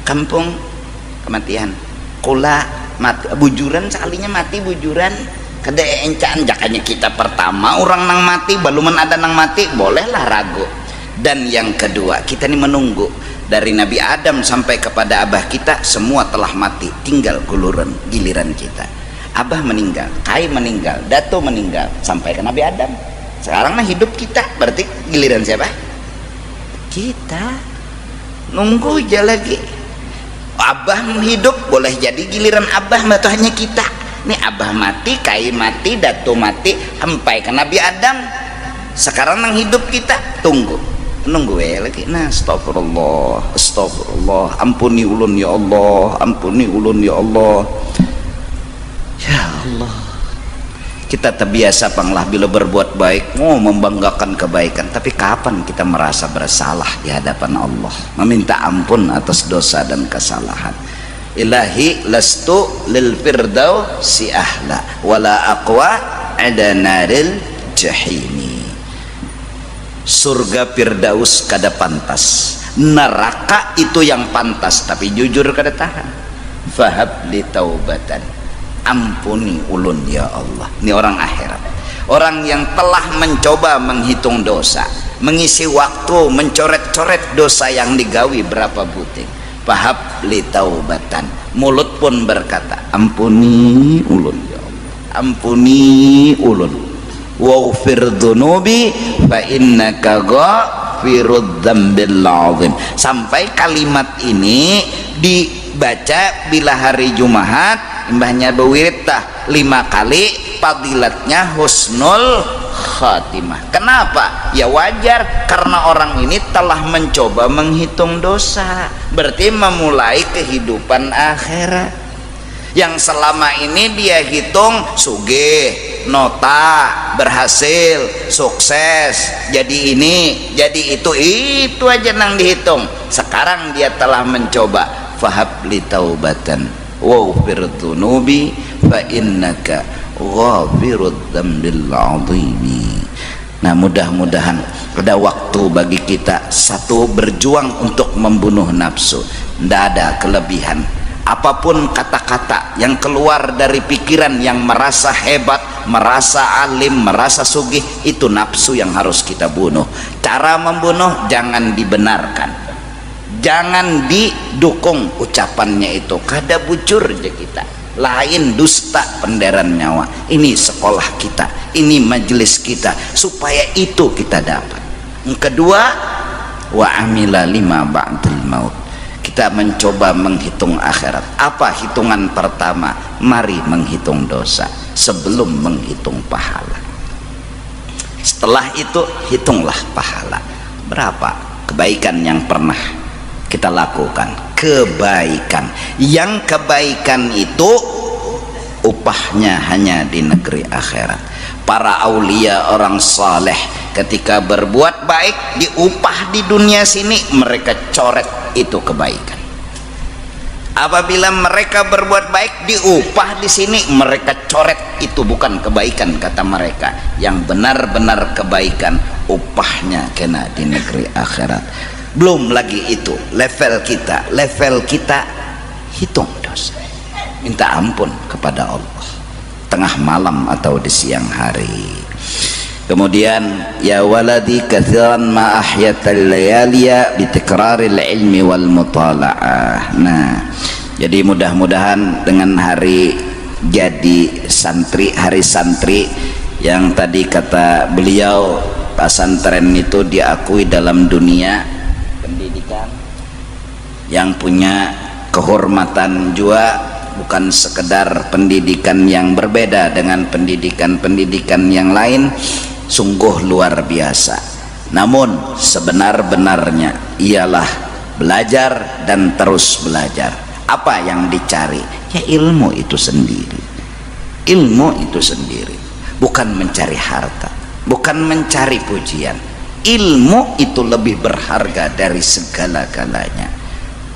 Kampung kematian. Kula mati bujuran sekalinya mati bujuran. Kada encaan jakanya kita pertama orang nang mati, baluman ada nang mati bolehlah ragu. Dan yang kedua kita ini menunggu dari Nabi Adam sampai kepada abah kita semua telah mati, tinggal giliran kita. Abah meninggal, Kai meninggal, Dato meninggal, sampai ke Nabi Adam. Sekarang mah hidup kita, berarti giliran siapa? Kita. Nunggu aja lagi. Abah hidup boleh jadi giliran abah, atau hanya kita. Ini abah mati, Kai mati, Dato mati, sampai ke Nabi Adam. Sekarang nang hidup kita tunggu lagi. Nah astagfirullah, ampuni ulun ya Allah, ampuni ulun ya Allah. Ya Allah, kita terbiasa panglah bila berbuat baik mau membanggakan kebaikan, tapi kapan kita merasa bersalah di hadapan Allah, meminta ampun atas dosa dan kesalahan. Ilahi lastu lil firdausi ahla wala aqwa ada naril jahimi. Surga firdaus kada pantas, neraka itu yang pantas, tapi jujur kada tahan. Fahab li taubatan, ampuni ulun ya Allah. Ini orang akhirat, orang yang telah mencoba menghitung dosa, mengisi waktu mencoret-coret dosa yang digawi berapa buting. Fahab li taubatan, mulut pun berkata ampuni ulun ya Allah, ampuni ulun. Waghfir dzunubi fa innaka ghafirudz dzambil azim. Sampai kalimat ini dibaca bila hari Jumat, mbahnya bewirid tah 5 kali, fadilatnya husnul khatimah. Kenapa? Ya wajar, karena orang ini telah mencoba menghitung dosa, berarti memulai kehidupan akhirat. Yang selama ini dia hitung sugih, nota, berhasil, sukses, jadi ini, jadi itu aja nang dihitung. Sekarang dia telah mencoba, fahabli taubatan waghfir dzunubi fa innaka ghafirud dzambil azimi. Nah, mudah-mudahan ada waktu bagi kita, satu, berjuang untuk membunuh nafsu. Tidak ada kelebihan. Apapun kata-kata yang keluar dari pikiran yang merasa hebat, merasa alim, merasa sugih, itu nafsu yang harus kita bunuh. Cara membunuh jangan dibenarkan, jangan didukung ucapannya itu. Kada bucur aja kita, lain dusta penderan nyawa. Ini sekolah kita, ini majelis kita, supaya itu kita dapat. Yang kedua, wa amila lima ba'dal maut. Kita mencoba menghitung akhirat. Apa hitungan pertama? Mari menghitung dosa sebelum menghitung pahala. Setelah itu hitunglah pahala. Berapa kebaikan yang pernah kita lakukan? Kebaikan. Yang kebaikan itu upahnya hanya di negeri akhirat. Para aulia, orang saleh, ketika berbuat baik diupah di dunia sini, mereka coret itu kebaikan. Apabila mereka berbuat baik diupah di sini, mereka coret itu bukan kebaikan, kata mereka. Yang benar-benar kebaikan upahnya kena di negeri akhirat. Belum lagi itu level kita hitung dosa, minta ampun kepada Allah tengah malam atau di siang hari. Kemudian ya waladi katsiran ma ahyatal layaliya bi tikraril ilmi wal mutala'ah. Nah, jadi mudah-mudahan dengan hari jadi santri, hari santri yang tadi kata beliau, pesantren itu diakui dalam dunia pendidikan yang punya kehormatan juga, bukan sekedar pendidikan yang berbeda dengan pendidikan-pendidikan yang lain, sungguh luar biasa. Namun sebenar-benarnya ialah belajar dan terus belajar. Apa yang dicari? Ya ilmu itu sendiri. Ilmu itu sendiri, bukan mencari harta, bukan mencari pujian. Ilmu itu lebih berharga dari segala-galanya.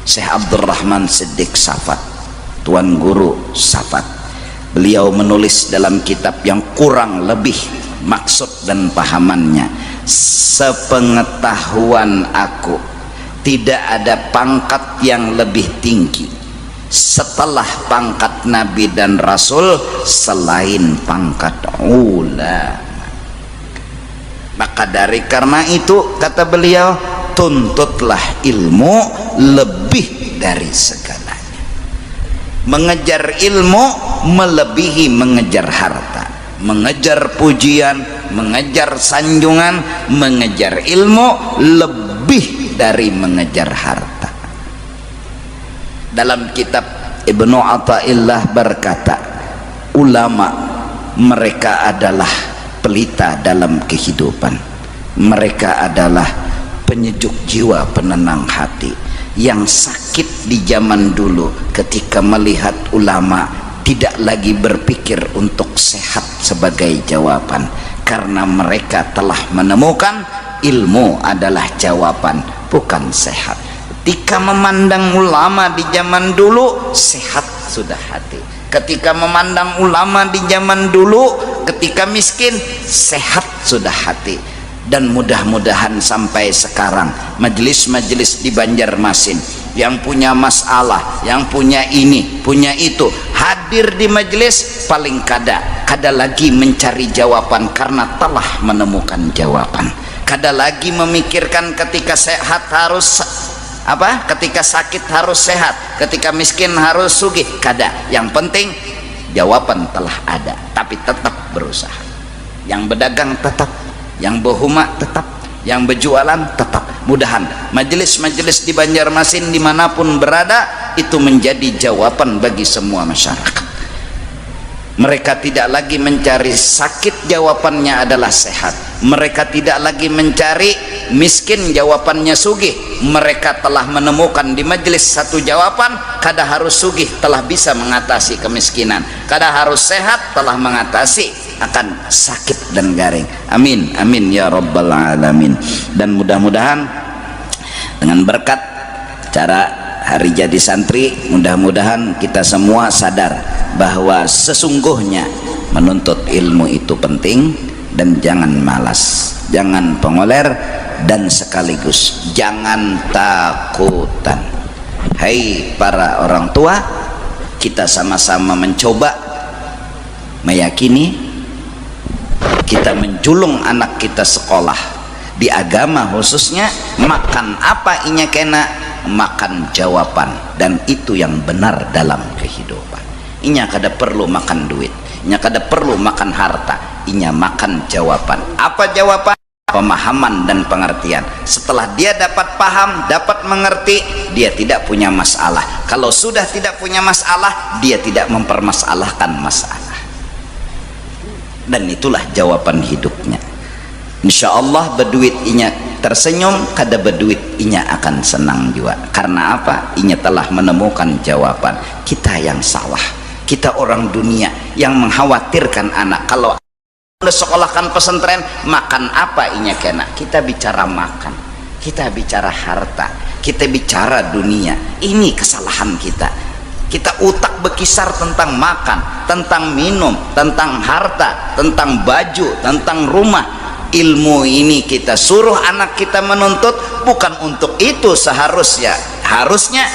Syekh Abdurrahman Siddiq Safat, Tuan Guru Safat, beliau menulis dalam kitab yang kurang lebih maksud dan pahamannya, sepengetahuan aku tidak ada pangkat yang lebih tinggi setelah pangkat Nabi dan Rasul selain pangkat ulama. Maka dari karena itu, kata beliau, tuntutlah ilmu lebih dari segalanya. Mengejar ilmu melebihi mengejar harta, mengejar pujian, mengejar sanjungan. Mengejar ilmu lebih dari mengejar harta. Dalam kitab Ibnu Athaillah berkata, ulama mereka adalah pelita dalam kehidupan, mereka adalah penyejuk jiwa, penenang hati. Yang sakit di zaman dulu ketika melihat ulama tidak lagi berpikir untuk sehat sebagai jawaban, karena mereka telah menemukan ilmu adalah jawaban, bukan sehat. Ketika memandang ulama di zaman dulu, sehat sudah hati. Ketika memandang ulama di zaman dulu, ketika miskin, sehat sudah hati. Dan mudah-mudahan sampai sekarang majelis-majelis di Banjarmasin yang punya masalah, yang punya ini, punya itu, hadir di majelis paling kada lagi mencari jawaban karena telah menemukan jawaban. Kada lagi memikirkan ketika sehat harus apa, ketika sakit harus sehat, ketika miskin harus sugih, kada. Yang penting jawaban telah ada, tapi tetap berusaha. Yang berdagang tetap, yang berhuma tetap, yang berjualan tetap. Mudahan majelis-majelis di Banjarmasin dimanapun berada itu menjadi jawaban bagi semua masyarakat. Mereka tidak lagi mencari sakit, jawabannya adalah sehat. Mereka tidak lagi mencari miskin jawabannya sugih. Mereka telah menemukan di majelis satu jawaban, kada harus sugih telah bisa mengatasi kemiskinan, kada harus sehat telah mengatasi akan sakit dan garing. Amin amin ya rabbal alamin. Dan mudah-mudahan dengan berkat cara hari jadi santri, mudah-mudahan kita semua sadar bahwa sesungguhnya menuntut ilmu itu penting, dan jangan malas, jangan pengoler, dan sekaligus jangan takutan. Hai para orang tua, kita sama-sama mencoba meyakini, kita menjulung anak kita sekolah di agama khususnya, makan apa inya kena, makan jawaban, dan itu yang benar dalam kehidupan. Inya kada perlu makan duit, inya kada perlu makan harta, inya makan jawaban. Apa jawaban? Pemahaman dan pengertian. Setelah dia dapat paham, dapat mengerti, dia tidak punya masalah. Kalau sudah tidak punya masalah, dia tidak mempermasalahkan masalah, dan itulah jawaban hidupnya. Insya Allah berduit inya tersenyum, kada berduit inya akan senang juga. Karena apa? Inya telah menemukan jawaban. Kita yang salah, kita orang dunia yang mengkhawatirkan anak. Kalau sekolahkan pesantren, makan apa inya kena. Kita bicara makan, kita bicara harta, kita bicara dunia. Ini kesalahan kita. Kita utak berkisar tentang makan, tentang minum, tentang harta, tentang baju, tentang rumah. Ilmu ini kita suruh anak kita menuntut, bukan untuk itu seharusnya. Harusnya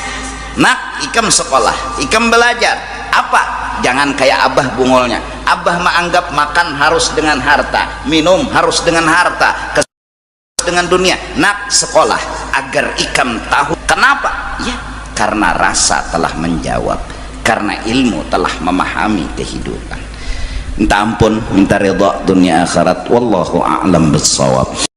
nak ikam sekolah, ikam belajar. Apa? Jangan kayak abah bungolnya. Abah menganggap makan harus dengan harta, minum harus dengan harta, dengan dunia. Nak sekolah agar ikam tahu. Kenapa? Ya, karena rasa telah menjawab, karena ilmu telah memahami kehidupan. Minta ampun, minta ridha dunia akhirat. Wallahu a'lam bissawab.